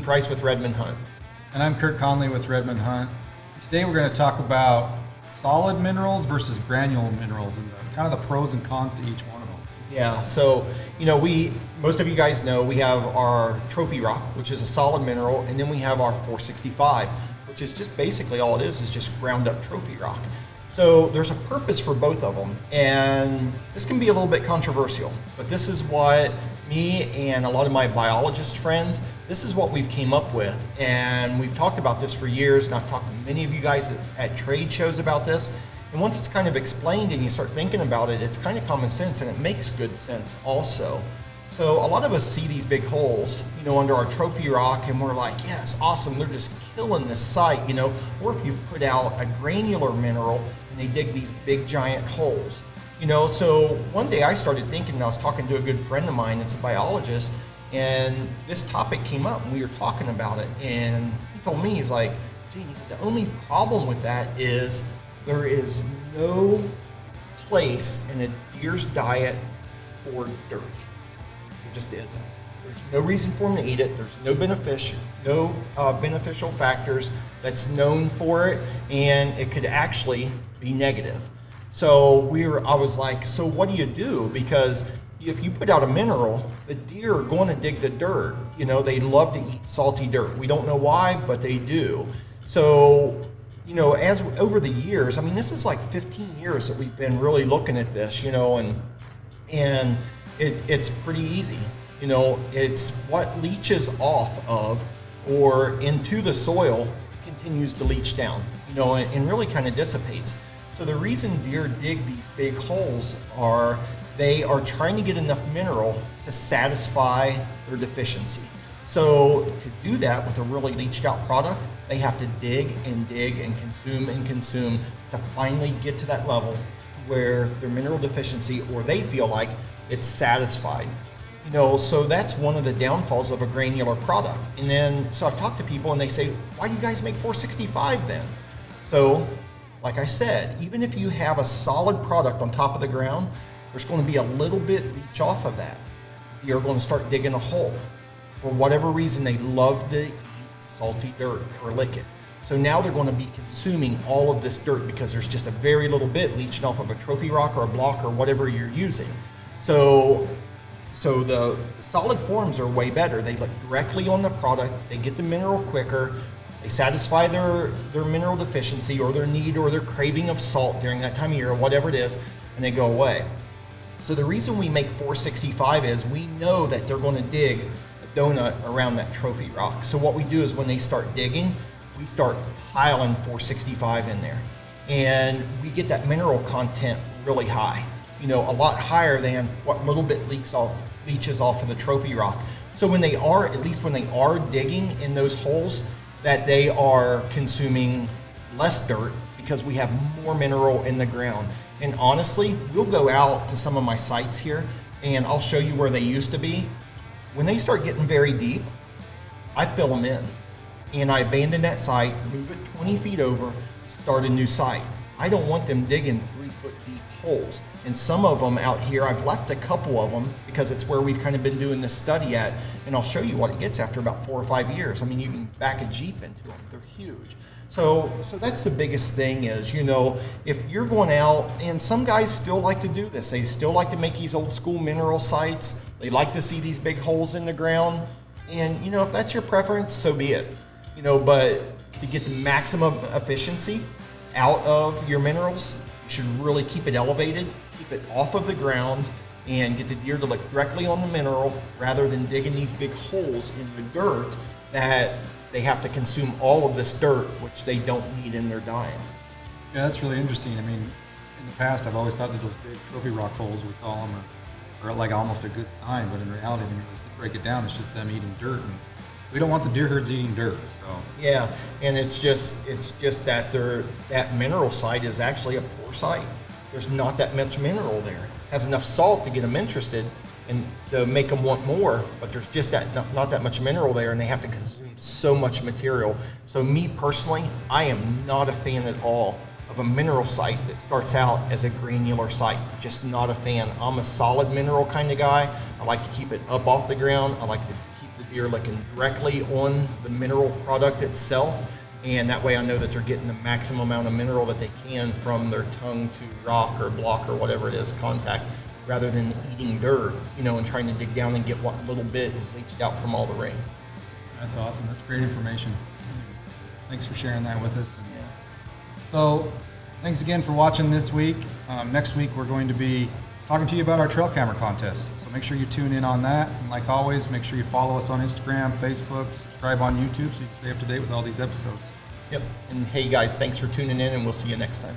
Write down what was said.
Gene Price with Redmond Hunt. And I'm Kirt Conley with Redmond Hunt. Today we're going to talk about solid minerals versus granular minerals and kind of the pros and cons to each one of them. Yeah, so most of you guys know we have our trophy rock, which is a solid mineral, and then we have our 465, which is just basically all it is just ground up trophy rock. So there's a purpose for both of them, and this can be a little bit controversial, but this is what me and a lot of my biologist friends, this is what we've came up with, and we've talked about this for years, and I've talked to many of you guys at trade shows about this, and once it's kind of explained and you start thinking about it, it's kind of common sense, and it makes good sense also. So a lot of us see these big holes, under our trophy rock, and we're like, yes, awesome, they're just killing this site, or if you put out a granular mineral and they dig these big giant holes. So one day I started thinking, and I was talking to a good friend of mine, it's a biologist, and this topic came up and we were talking about it, and he told me, he's like, Gene, he said, the only problem with that is there is no place in a deer's diet for dirt. It just isn't. There's no reason for them to eat it. There's no beneficial factors that's known for it, and it could actually be negative. So I was like, so what do you do? Because if you put out a mineral, the deer are going to dig the dirt. They love to eat salty dirt. We don't know why, but they do. So, as over the years, this is like 15 years that we've been really looking at this, and it's pretty easy. It's what leaches off of or into the soil continues to leach down, and really kind of dissipates. So the reason deer dig these big holes are they are trying to get enough mineral to satisfy their deficiency. So to do that with a really leached out product, they have to dig and consume to finally get to that level where their mineral deficiency, or they feel like it's satisfied. So that's one of the downfalls of a granular product. And then, so I've talked to people and they say, why do you guys make 465 then? So, like I said, even if you have a solid product on top of the ground, there's going to be a little bit leach off of that. Deer are going to start digging a hole. For whatever reason, they love to eat salty dirt or lick it. So now they're going to be consuming all of this dirt because there's just a very little bit leaching off of a trophy rock or a block or whatever you're using. So the solid forms are way better. They look directly on the product. They get the mineral quicker. They satisfy their mineral deficiency or their need or their craving of salt during that time of year or whatever it is, and they go away. So the reason we make 465 is we know that they're going to dig a donut around that trophy rock. So what we do is when they start digging, we start piling 465 in there. And we get that mineral content really high. A lot higher than what little bit leaches off of the trophy rock. So when they are digging in those holes, that they are consuming less dirt because we have more mineral in the ground. And honestly, we'll go out to some of my sites here and I'll show you where they used to be. When they start getting very deep, I fill them in and I abandon that site, move it 20 feet over, start a new site. I don't want them digging 3-foot deep holes. And some of them out here, I've left a couple of them because it's where we've kind of been doing this study at, and I'll show you what it gets after about 4 or 5 years. You can back a Jeep into them. They're huge. So that's the biggest thing is, if you're going out, and some guys still like to do this. They still like to make these old school mineral sites. They like to see these big holes in the ground. And, if that's your preference, so be it. But to get the maximum efficiency out of your minerals, you should really keep it elevated, keep it off of the ground, and get the deer to look directly on the mineral rather than digging these big holes in the dirt that they have to consume all of this dirt, which they don't need in their diet. Yeah, that's really interesting. In the past, I've always thought that those big trophy rock holes, we call them, are like almost a good sign, but in reality, when you break it down, it's just them eating dirt. And we don't want the deer herds eating dirt. So yeah, and it's just that that mineral site is actually a poor site. There's not that much mineral there. It has enough salt to get them interested and to make them want more, but there's just not that much mineral there, and they have to consume so much material. So me personally, I am not a fan at all of a mineral site that starts out as a granular site. Just not a fan. I'm a solid mineral kind of guy. I like to keep it up off the ground. I like to keep the deer licking directly on the mineral product itself, and that way I know that they're getting the maximum amount of mineral that they can from their tongue to rock or block or whatever it is, contact, rather than eating dirt, and trying to dig down and get what little bit is leached out from all the rain. That's awesome. That's great information. Thanks for sharing that with us. So, thanks again for watching this week. Next week, we're going to be talking to you about our trail camera contest. So make sure you tune in on that. And like always, make sure you follow us on Instagram, Facebook, subscribe on YouTube so you can stay up to date with all these episodes. Yep. And hey guys, thanks for tuning in, and we'll see you next time.